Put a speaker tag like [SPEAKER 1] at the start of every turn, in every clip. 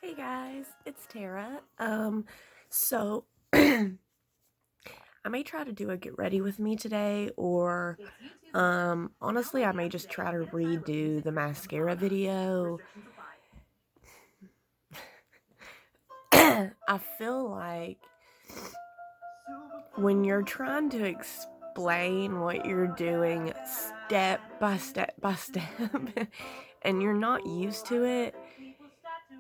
[SPEAKER 1] Hey guys, it's Tara. So I may try to do a get ready with me today, or honestly, I may just try to redo the mascara video. I feel like when you're trying to explain what you're doing step by step by step, and you're not used to it,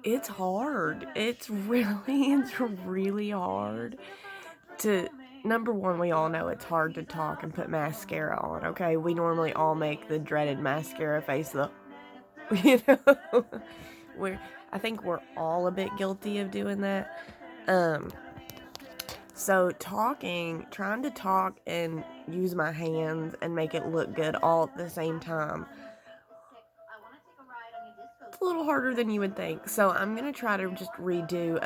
[SPEAKER 1] it's hard. It's really hard to, number one, we all know it's hard to talk and put mascara on, okay? We normally all make the dreaded mascara face, you know? we're, I think we're all a bit guilty of doing that. So trying to talk and use my hands and make it look good all at the same time, it's a little harder than you would think. So I'm gonna try to just redo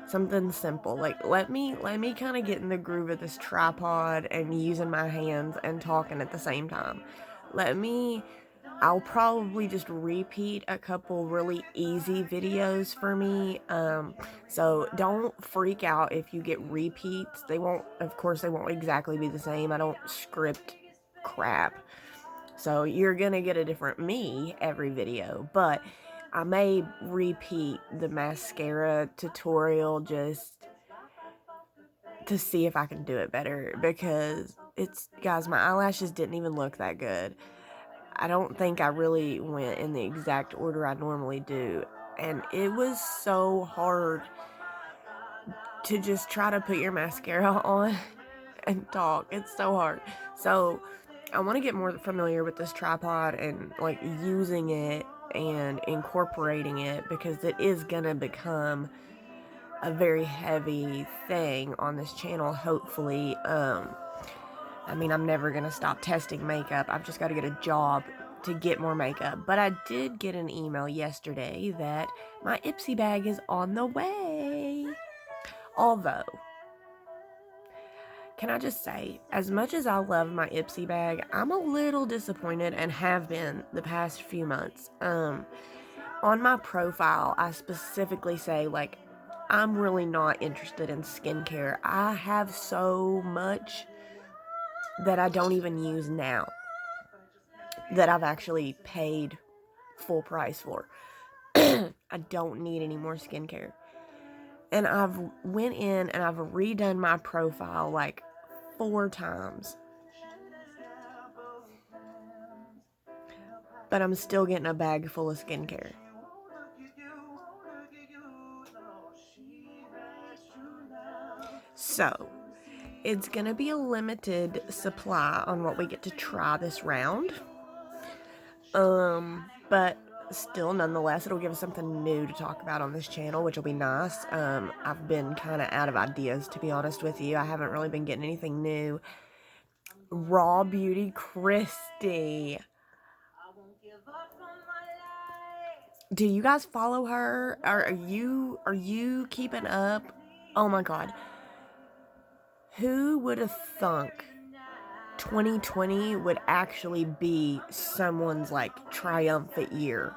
[SPEAKER 1] something simple. Like let me kind of get in the groove of this tripod and using my hands and talking at the same time. I'll probably just repeat a couple really easy videos for me. So don't freak out if you get repeats. Of course, they won't exactly be the same. I don't script crap. So you're gonna get a different me every video, but I may repeat the mascara tutorial just to see if I can do it better, because guys, my eyelashes didn't even look that good. I don't think I really went in the exact order I normally do, and it was so hard to just try to put your mascara on and talk. It's so hard. So I want to get more familiar with this tripod and like using it and incorporating it, because it is gonna become a very heavy thing on this channel, hopefully. I'm never gonna stop testing makeup. I've just got to get a job to get more makeup. But I did get an email yesterday that my Ipsy bag is on the way. Although, can I just say, as much as I love my Ipsy bag, I'm a little disappointed, and have been the past few months. On my profile, I specifically say, like, I'm really not interested in skincare. I have so much that I don't even use now that I've actually paid full price for. I don't need any more skincare. And I've went in and I've redone my profile like 4 times. But I'm still getting a bag full of skincare. So, it's going to be a limited supply on what we get to try this round. But still, nonetheless, it'll give us something new to talk about on this channel, which will be nice. I've been kind of out of ideas, to be honest with you. I haven't really been getting anything new. RawBeautyKristi. Do you guys follow her? Are you keeping up? Oh my god. Who would have thunk 2020 would actually be someone's like triumphant year?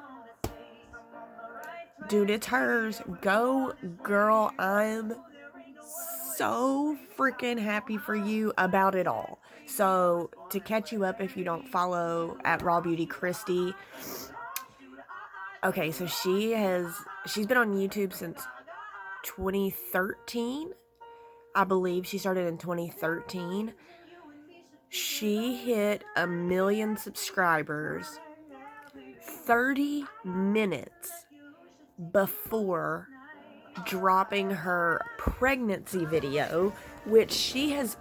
[SPEAKER 1] Dude, it's hers. Go, girl. I'm so freaking happy for you about it all. So, to catch you up if you don't follow at RawBeautyKristi, okay, so she's been on YouTube since 2013. I believe she started in 2013. She hit 1 million subscribers 30 minutes before dropping her pregnancy video, which she has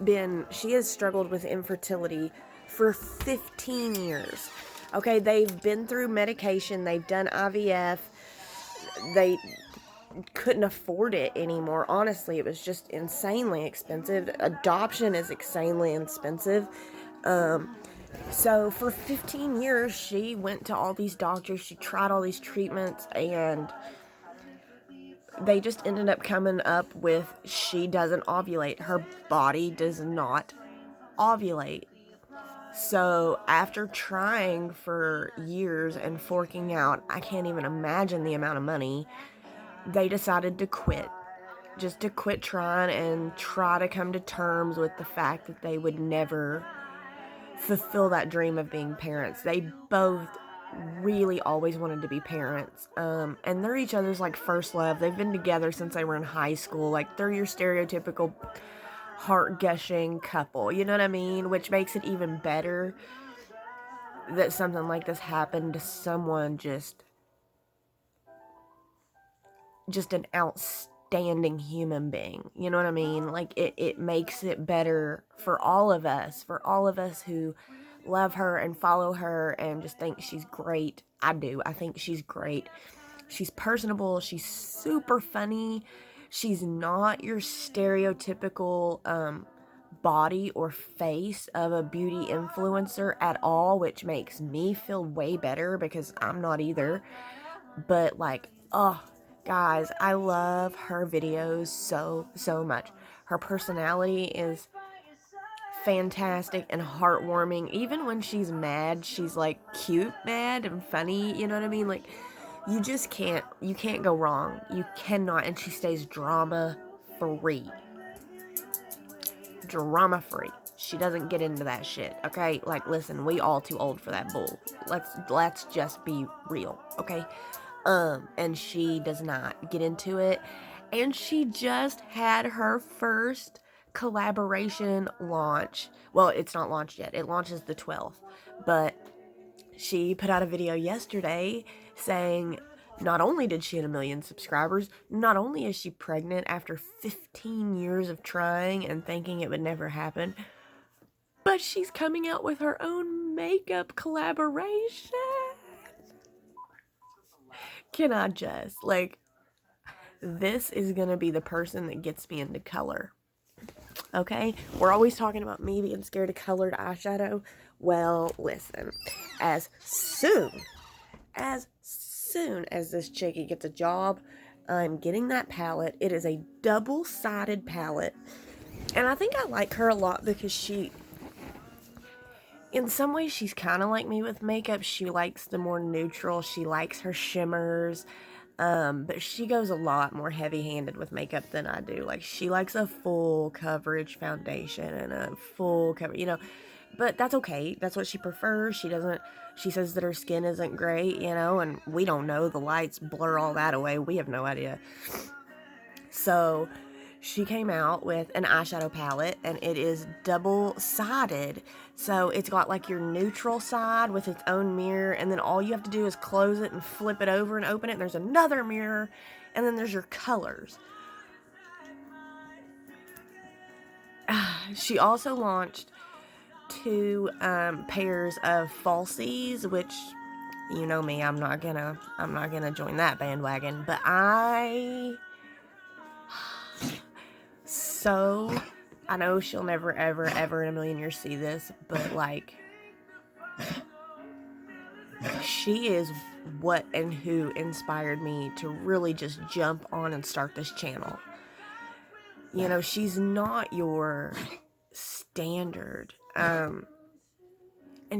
[SPEAKER 1] struggled with infertility for 15 years. Okay, they've been through medication, they've done IVF, they couldn't afford it anymore. Honestly, it was just insanely expensive. Adoption is insanely expensive. So for 15 years, she went to all these doctors, she tried all these treatments, and they just ended up coming up with she doesn't ovulate. Her body does not ovulate. So after trying for years and forking out, I can't even imagine the amount of money, they decided to quit. Just to quit trying and try to come to terms with the fact that they would never fulfill that dream of being parents. They both really always wanted to be parents. And they're each other's like first love. They've been together since they were in high school. Like, they're your stereotypical heart-gushing couple, you know what I mean? Which makes it even better that something like this happened to someone just an outstanding human being. You know what I mean? Like, it makes it better for all of us who love her and follow her and just think she's great. I do. I think she's great. She's personable. She's super funny. She's not your stereotypical body or face of a beauty influencer at all, which makes me feel way better because I'm not either. But like, oh, guys, I love her videos so much. Her personality is fantastic and heartwarming. Even when she's mad, she's like cute mad and funny, you know what I mean? Like, you can't go wrong. You cannot. And she stays drama free. Drama free. She doesn't get into that shit, okay? Like, listen, we all too old for that bull. Let's just be real, okay? And she does not get into it. And she just had her first collaboration launch. Well, it's not launched yet. It launches the 12th. But she put out a video yesterday saying not only did she hit 1 million subscribers, not only is she pregnant after 15 years of trying and thinking it would never happen, but she's coming out with her own makeup collaboration. Can I just, like, this is gonna be the person that gets me into color. Okay? We're always talking about me being scared of colored eyeshadow. Well, listen. As soon as this chickie gets a job, I'm getting that palette. It is a double-sided palette. And I think I like her a lot because she, in some ways, she's kind of like me with makeup. She likes the more neutral. She likes her shimmers. But she goes a lot more heavy-handed with makeup than I do. Like, she likes a full coverage foundation and a full cover, you know. But that's okay. That's what she prefers. She says that her skin isn't great, you know, and we don't know. The lights blur all that away. We have no idea. So she came out with an eyeshadow palette, and it is double-sided. So it's got like your neutral side with its own mirror, and then all you have to do is close it and flip it over and open it, and there's another mirror, and then there's your colors. She also launched 2 pairs of falsies, which, you know me, I'm not gonna join that bandwagon, but I know she'll never, ever in a million years see this, but like, she is what and who inspired me to really just jump on and start this channel. You know, she's not your standard, and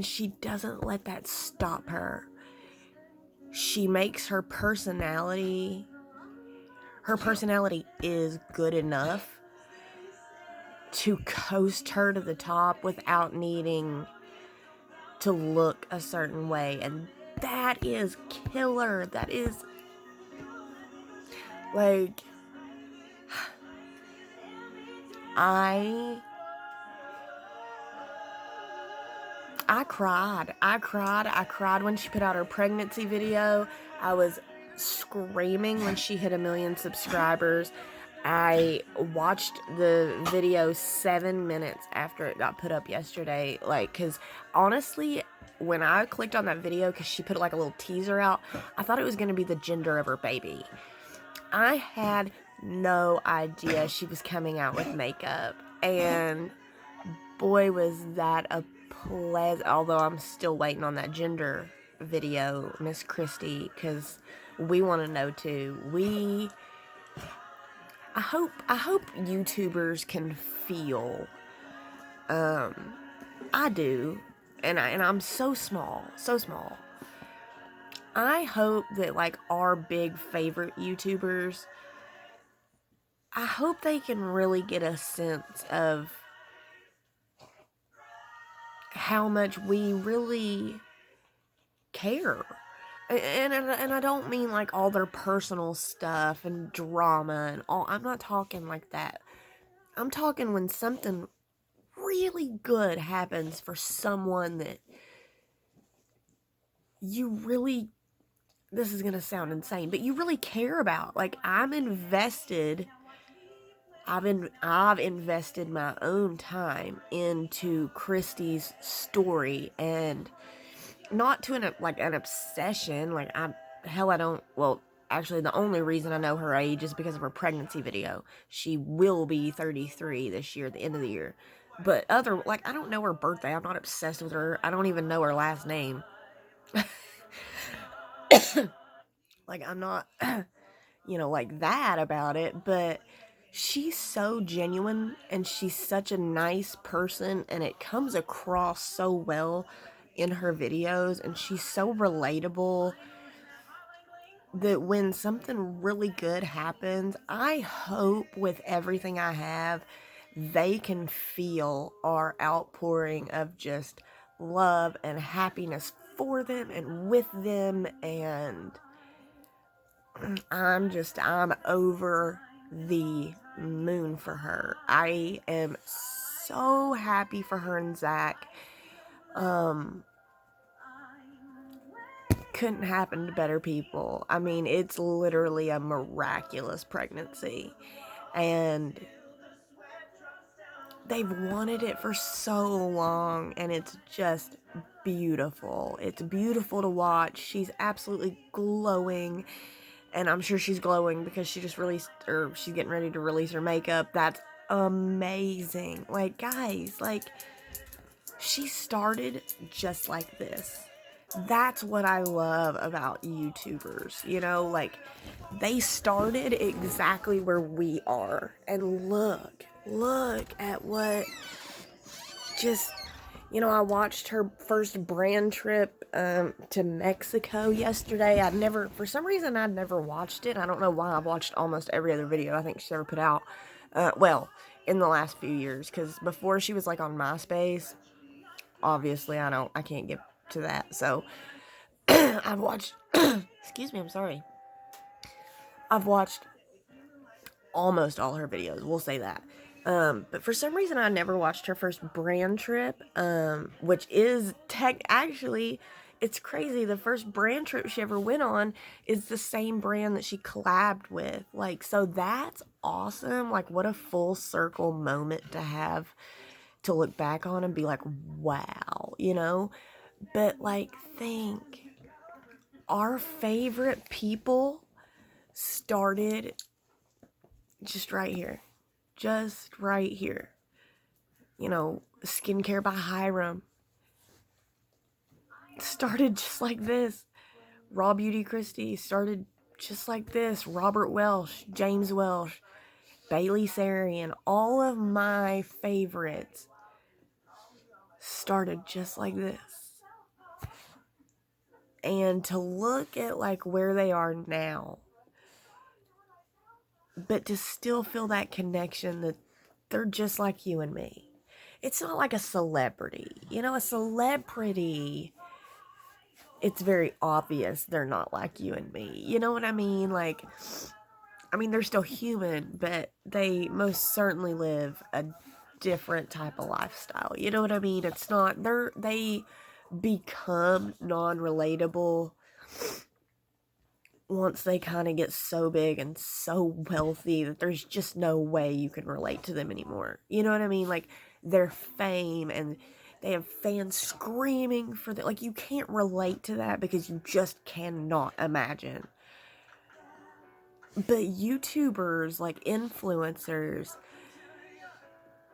[SPEAKER 1] she doesn't let that stop her. She makes her personality is good enough to coast her to the top without needing to look a certain way, and that is killer. That is, like, I cried when she put out her pregnancy video. I was screaming when she hit 1 million subscribers. I watched the video 7 minutes after it got put up yesterday. Like, because honestly, when I clicked on that video, because she put like a little teaser out, I thought it was going to be the gender of her baby. I had no idea she was coming out with makeup. And boy, was that a pleasant, although I'm still waiting on that gender video, Miss Kristi, because we want to know too. I hope YouTubers can feel, I do, and I'm so small, so small. I hope that, like, our big favorite YouTubers, I hope they can really get a sense of how much we really care. And I don't mean like all their personal stuff and drama and all. I'm not talking like that. I'm talking when something really good happens for someone that you really, this is going to sound insane, but you really care about. Like, I'm invested. I've invested my own time into Kristi's story, and not to an obsession. Like, I don't, well, actually the only reason I know her age is because of her pregnancy video. She will be 33 this year at the end of the year. But I don't know her birthday. I'm not obsessed with her. I don't even know her last name. Like, I'm not, like that about it, but she's so genuine and she's such a nice person, and it comes across so well in her videos, and she's so relatable that when something really good happens, I hope with everything I have, they can feel our outpouring of just love and happiness for them and with them. And I'm over the moon for her. I am so happy for her and Zach. Couldn't happen to better people. I mean, it's literally a miraculous pregnancy. And they've wanted it for so long, and it's just beautiful. It's beautiful to watch. She's absolutely glowing, and I'm sure she's glowing because she just released, or she's getting ready to release her makeup. That's amazing. Like, guys, like, she started just like this. That's what I love about YouTubers, like, they started exactly where we are, and look at what just, I watched her first brand trip to Mexico yesterday. For some reason, I'd never watched it. I don't know why. I've watched almost every other video I think she's ever put out, in the last few years, because before she was like on MySpace, obviously I can't get to that, so I've watched, excuse me, I'm sorry. I've watched almost all her videos, we'll say that. But for some reason, I never watched her first brand trip, which is actually, it's crazy. The first brand trip she ever went on is the same brand that she collabed with. Like, so that's awesome. Like, what a full circle moment to have to look back on and be like, wow, But, like, think, our favorite people started just right here. Just right here. Skincare by Hiram started just like this. RawBeautyKristi started just like this. Robert Welsh, James Welsh, Bailey Syrian, all of my favorites started just like this. And to look at like where they are now, but to still feel that connection that they're just like you and me. It's not like a celebrity. A celebrity, it's very obvious they're not like you and me. You know what I mean? Like, they're still human, but they most certainly live a different type of lifestyle. You know what I mean? It's not, they become non-relatable once they kind of get so big and so wealthy that there's just no way you can relate to them anymore. You know what I mean? Like, their fame, and they have fans screaming for them. Like, you can't relate to that because you just cannot imagine. But YouTubers, like influencers,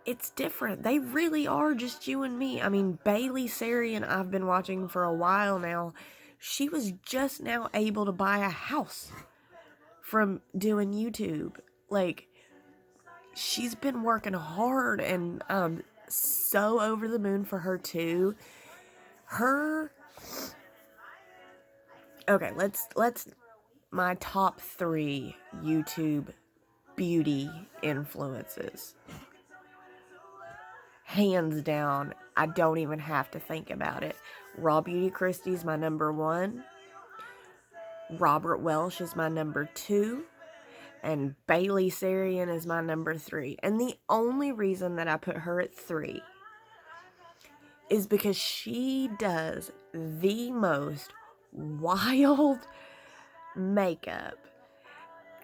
[SPEAKER 1] it's different. They really are just you and me. Bailey Syrian, I've been watching for a while now. She was just now able to buy a house from doing YouTube. Like, she's been working hard, and I'm so over the moon for her too. Her, okay, let's my top 3 YouTube beauty influences. Hands down, I don't even have to think about it. RawBeautyKristi is my number 1. Robert Welsh is my number 2. And Bailey Syrian is my number 3. And the only reason that I put her at 3 is because she does the most wild makeup.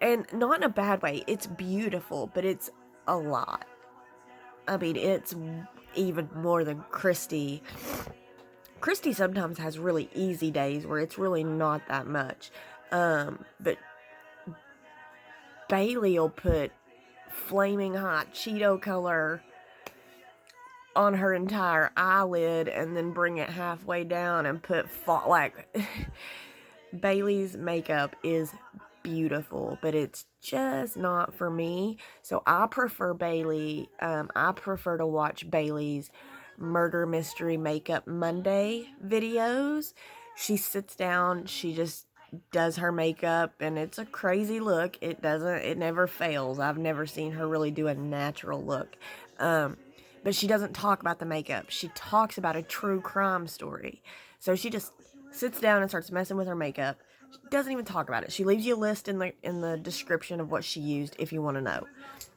[SPEAKER 1] And not in a bad way. It's beautiful, but it's a lot. I mean, it's even more than Kristi. Kristi sometimes has really easy days where it's really not that much. But Bailey will put flaming hot Cheeto color on her entire eyelid and then bring it halfway down and put Bailey's makeup is beautiful, but it's just not for me. So I prefer Bailey. I prefer to watch Bailey's Murder Mystery Makeup Monday videos. She sits down, she just does her makeup, and it's a crazy look. It never fails. I've never seen her really do a natural look. But she doesn't talk about the makeup. She talks about a true crime story. So she just sits down and starts messing with her makeup. She doesn't even talk about it. She leaves you a list in the description of what she used if you want to know.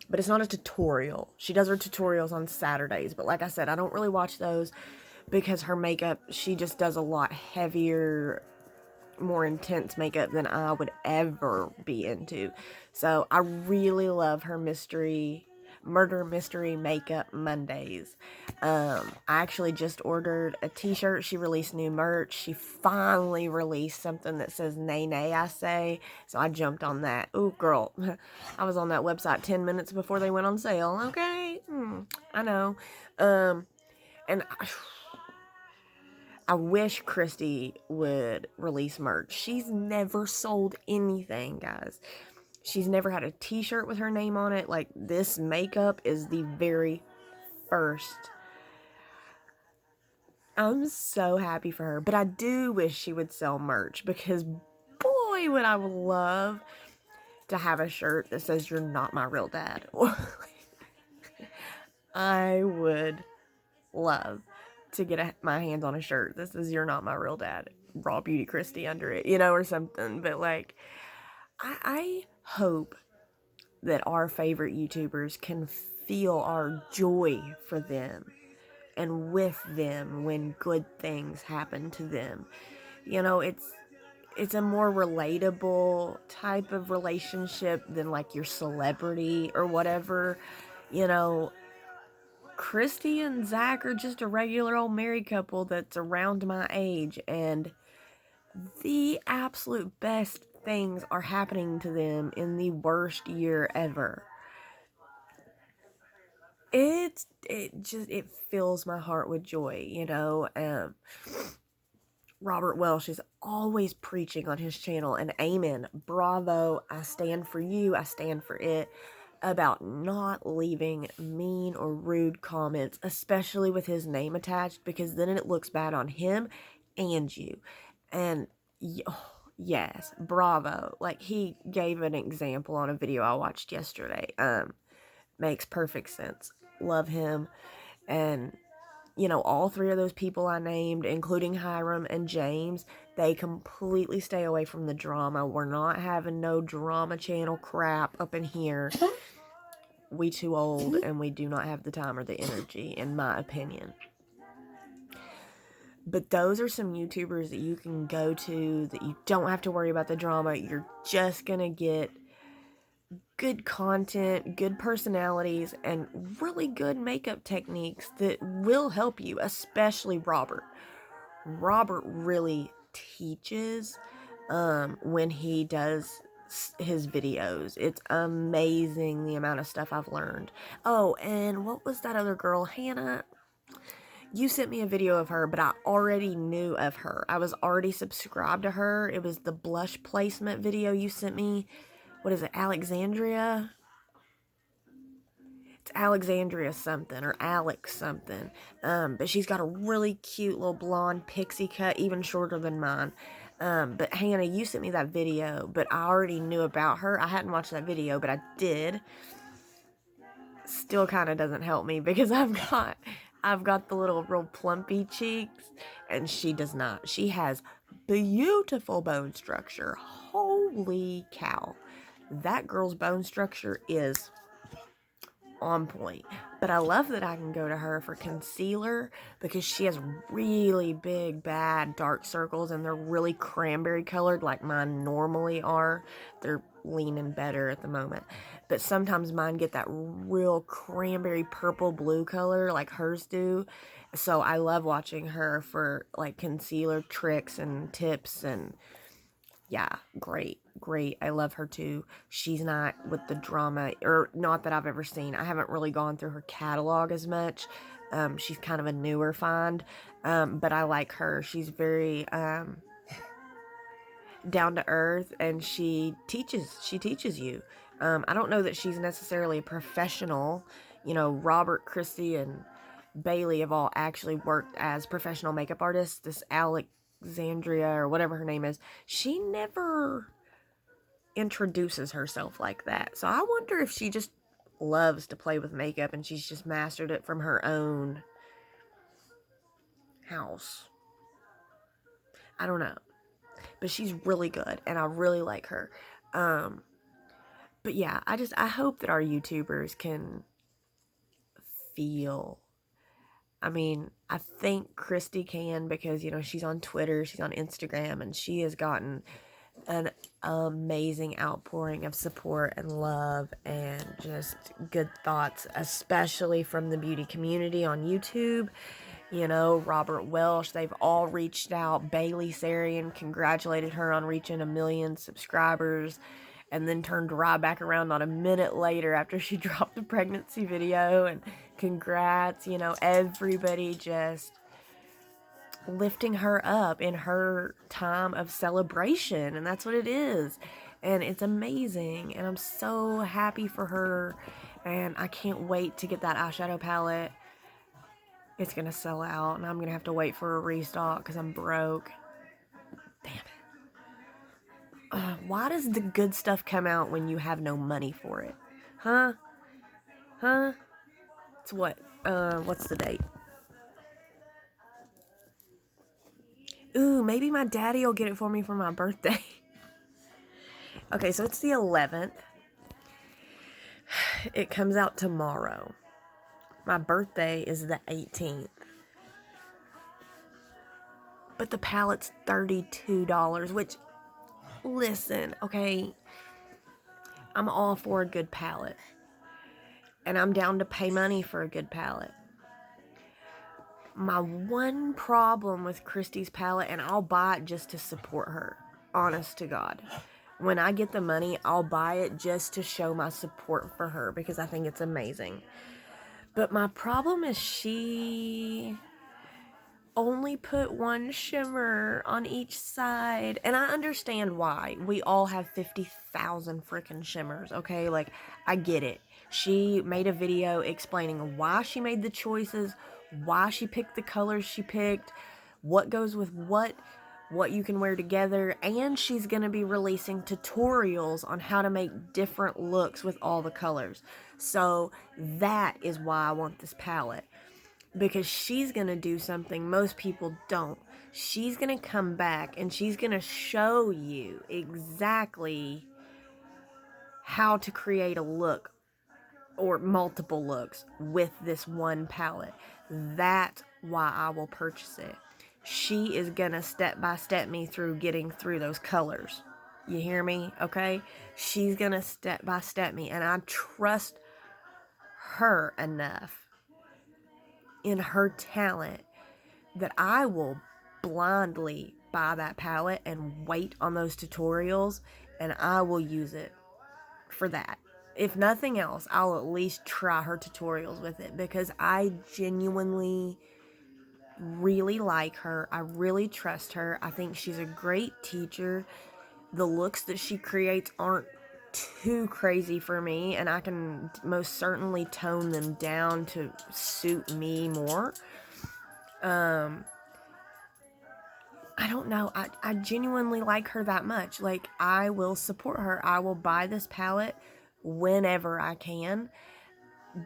[SPEAKER 1] But it's not a tutorial. She does her tutorials on Saturdays. But like I said, I don't really watch those because her makeup, she just does a lot heavier, more intense makeup than I would ever be into. So I really love her Murder Mystery Makeup Mondays. I actually just ordered a t-shirt. She released new merch. She finally released something that says "Nay, nay, I say." So I jumped on that. Ooh, girl. I was on that website 10 minutes before they went on sale. Okay. I know. And I wish Kristi would release merch. She's never sold anything, guys. She's never had a t-shirt with her name on it. Like, this makeup is the very first. I'm so happy for her. But I do wish she would sell merch because, boy, would I love to have a shirt that says "You're not my real dad." I would love to get my hands on a shirt that says "You're not my real dad." RawBeautyKristi under it, or something. But, like, I hope that our favorite YouTubers can feel our joy for them and with them when good things happen to them. It's a more relatable type of relationship than like your celebrity or whatever. Kristi and Zach are just a regular old married couple that's around my age, and the absolute best things are happening to them in the worst year ever. It fills my heart with joy, Robert Welsh is always preaching on his channel, and amen, bravo, I stand for you, I stand for it, about not leaving mean or rude comments, especially with his name attached, because then it looks bad on him and you. And yes, bravo. Like, he gave an example on a video I watched yesterday. Makes perfect sense. Love him. And all 3 of those people I named, including Hiram and James, they completely stay away from the drama. We're not having no drama channel crap up in here. We too old, and we do not have the time or the energy, in my opinion. But those are some YouTubers that you can go to that you don't have to worry about the drama. You're just gonna get good content, good personalities, and really good makeup techniques that will help you, especially Robert. Robert really teaches when he does his videos. It's amazing the amount of stuff I've learned. Oh, and what was that other girl, Hannah? You sent me a video of her, but I already knew of her. I was already subscribed to her. It was the blush placement video you sent me. What is it, Alexandria? It's Alexandria something or Alex something. But she's got a really cute little blonde pixie cut, even shorter than mine. But Hannah, you sent me that video, but I already knew about her. I hadn't watched that video, but I did. Still kind of doesn't help me because I've got the little real plumpy cheeks, and she does not. She has beautiful bone structure. Holy cow. That girl's bone structure is on point. But I love that I can go to her for concealer because she has really big, bad dark circles, and they're really cranberry colored like mine normally are. They're leaning better at the moment. But sometimes mine get that real cranberry purple blue color like hers do. So I love watching her for like concealer tricks and tips, and yeah, great. I love her too. She's not with the drama, or not that I've ever seen. I haven't really gone through her catalog as much. She's kind of a newer find, but I like her. She's very down to earth, and she teaches you. I don't know that she's necessarily a professional. RawBeautyKristi and Bailey have all actually worked as professional makeup artists. This Alexandria, or whatever her name is, she never introduces herself like that. So I wonder if she just loves to play with makeup and she's just mastered it from her own house. I don't know. But she's really good, and I really like her. But yeah, I hope that our YouTubers can feel. I mean, I think Kristi can, because, she's on Twitter, she's on Instagram, and she has gotten an amazing outpouring of support and love and just good thoughts, especially from the beauty community on YouTube. Robert Welsh, they've all reached out. Bailey Syrian congratulated her on reaching 1 million subscribers, and then turned right back around not a minute later after she dropped the pregnancy video, and congrats. Everybody just lifting her up in her time of celebration, and that's what it is, and it's amazing, and I'm so happy for her, and I can't wait to get that eyeshadow palette. It's gonna sell out, and I'm gonna have to wait for a restock because I'm broke. Damn it. Why does the good stuff come out when you have no money for it? Huh? It's what? What's the date? Ooh, maybe my daddy will get it for me for my birthday. Okay, so it's the 11th. It comes out tomorrow. My birthday is the 18th. But the palette's $32, which, listen, okay, I'm all for a good palette. And I'm down to pay money for a good palette. My one problem with Kristi's palette, and I'll buy it just to support her, honest to God. When I get the money, I'll buy it just to show my support for her because I think it's amazing. But my problem is she only put one shimmer on each side, and I understand why. We all have 50,000 freaking shimmers, okay? Like, I get it. She made a video explaining why she made the choices, why she picked the colors she picked, what goes with what you can wear together, and she's going to be releasing tutorials on how to make different looks with all the colors. So that is why I want this palette, because she's going to do something most people don't. She's going to come back and she's going to show you exactly how to create a look or multiple looks with this one palette. That's why I will purchase it. She is gonna step-by-step me through getting through those colors. You hear me? Okay? She's gonna step-by-step me, and I trust her enough in her talent that I will blindly buy that palette and wait on those tutorials, and I will use it for that. If nothing else, I'll at least try her tutorials with it, because I genuinely really like her. I really trust her. I think she's a great teacher. The looks that she creates aren't too crazy for me, and I can most certainly tone them down to suit me more. I don't know. I genuinely like her that much. Like, I will support her. I will buy this palette whenever I can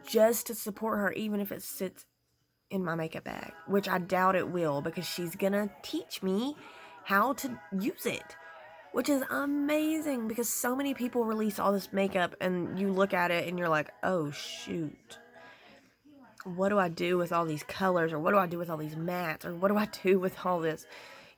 [SPEAKER 1] just to support her, even if it sits in my makeup bag, which I doubt it will, because she's gonna teach me how to use it, which is amazing, because so many people release all this makeup and you look at it and you're like, oh shoot, what do I do with all these colors, or what do I do with all these mattes, or what do I do with all this,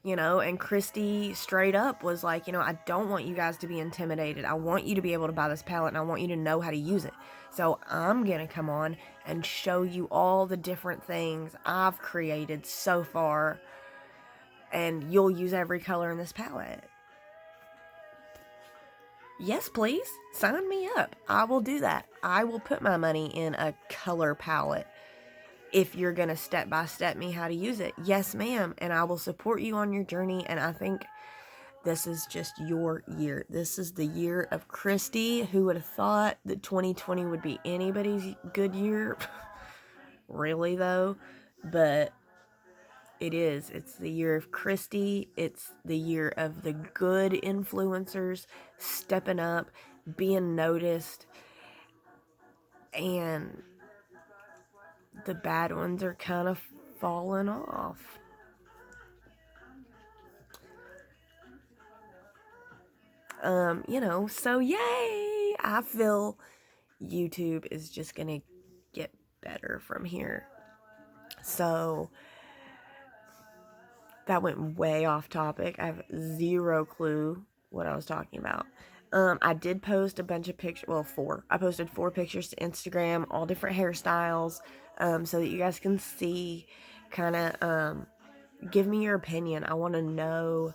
[SPEAKER 1] you know? And Kristi straight up was like, you know, I don't want you guys to be intimidated. I want you to be able to buy this palette, and I want you to know how to use it. So I'm gonna come on and show you all the different things I've created so far, and you'll use every color in this palette. Yes, please, sign me up. I will do that. I will put my money in a color palette if you're gonna step-by-step me how to use it. Yes, ma'am, and I will support you on your journey, and I think this is just your year. This is the year of Kristi. Who would have thought that 2020 would be anybody's good year? Really, though? But it is. It's the year of Kristi. It's the year of the good influencers stepping up, being noticed, and the bad ones are kind of falling off. You know, so yay! I feel YouTube is just gonna get better from here. So that went way off topic. I have zero clue what I was talking about. I did post a bunch of pictures, well, 4. I posted 4 pictures to Instagram, all different hairstyles, so that you guys can see, kind of, give me your opinion. I want to know,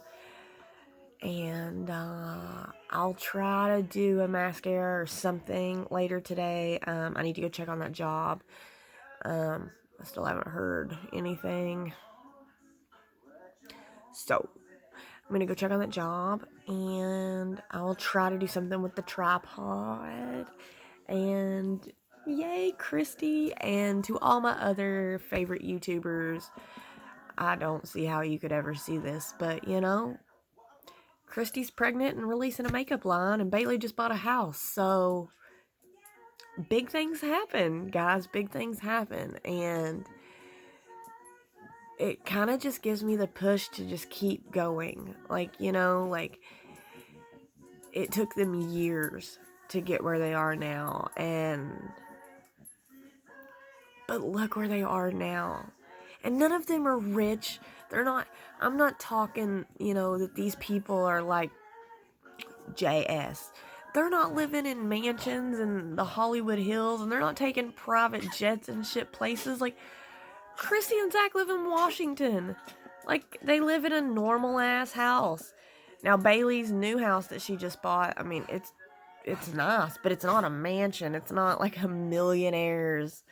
[SPEAKER 1] and I'll try to do a mascara or something later today. I need to go check on that job. I still haven't heard anything. So, I'm going to go check on that job, and I'll try to do something with the tripod. And yay, Kristi. And to all my other favorite YouTubers, I don't see how you could ever see this, but you know, Kristi's pregnant and releasing a makeup line, and Bailey just bought a house. So big things happen, guys. Big things happen. And it kind of just gives me the push to just keep going. Like, you know, like, it took them years to get where they are now, but look where they are now. And none of them are rich. They're not, I'm not talking, you know, that these people are like JS. They're not living in mansions in the Hollywood Hills, and they're not taking private jets and shit places. Like, Kristi and Zach live in Washington. Like, they live in a normal ass house. Now, Bailey's new house that she just bought, I mean, it's nice, but it's not a mansion. It's not like a millionaire's.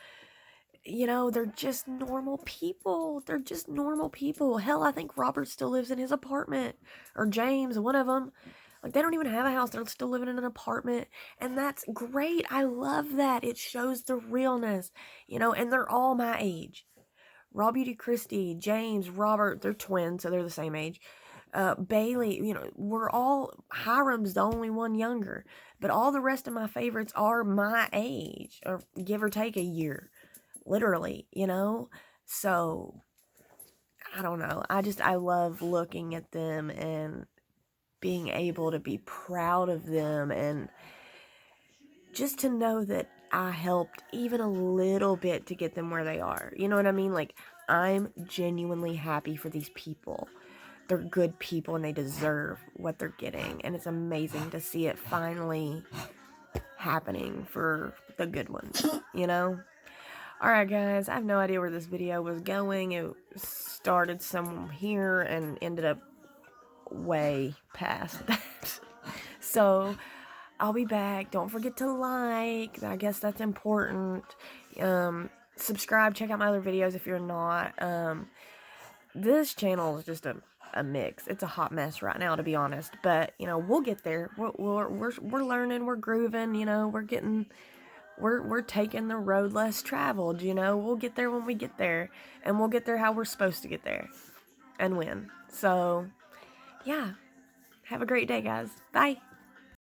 [SPEAKER 1] You know, they're just normal people. They're just normal people. Hell, I think Robert still lives in his apartment. Or James, one of them. Like, they don't even have a house. They're still living in an apartment. And that's great. I love that. It shows the realness. You know, and they're all my age. RawBeautyKristi, James, Robert, they're twins, so they're the same age. Bailey, you know, we're all, Hiram's the only one younger. But all the rest of my favorites are my age. Or give or take a year. Literally, you know? So, I don't know. I love looking at them and being able to be proud of them, and just to know that I helped even a little bit to get them where they are. You know what I mean? Like, I'm genuinely happy for these people. They're good people, and they deserve what they're getting. And it's amazing to see it finally happening for the good ones, you know? Alright, guys, I have no idea where this video was going. It started somewhere here and ended up way past that. So, I'll be back. Don't forget to like. I guess that's important. Subscribe. Check out my other videos if you're not. This channel is just a a mix. It's a hot mess right now, to be honest. But, you know, we'll get there. We're learning, we're grooving, you know, we're taking the road less traveled, you know. We'll get there when we get there, and we'll get there how we're supposed to get there and when. So, yeah. Have a great day, guys. Bye.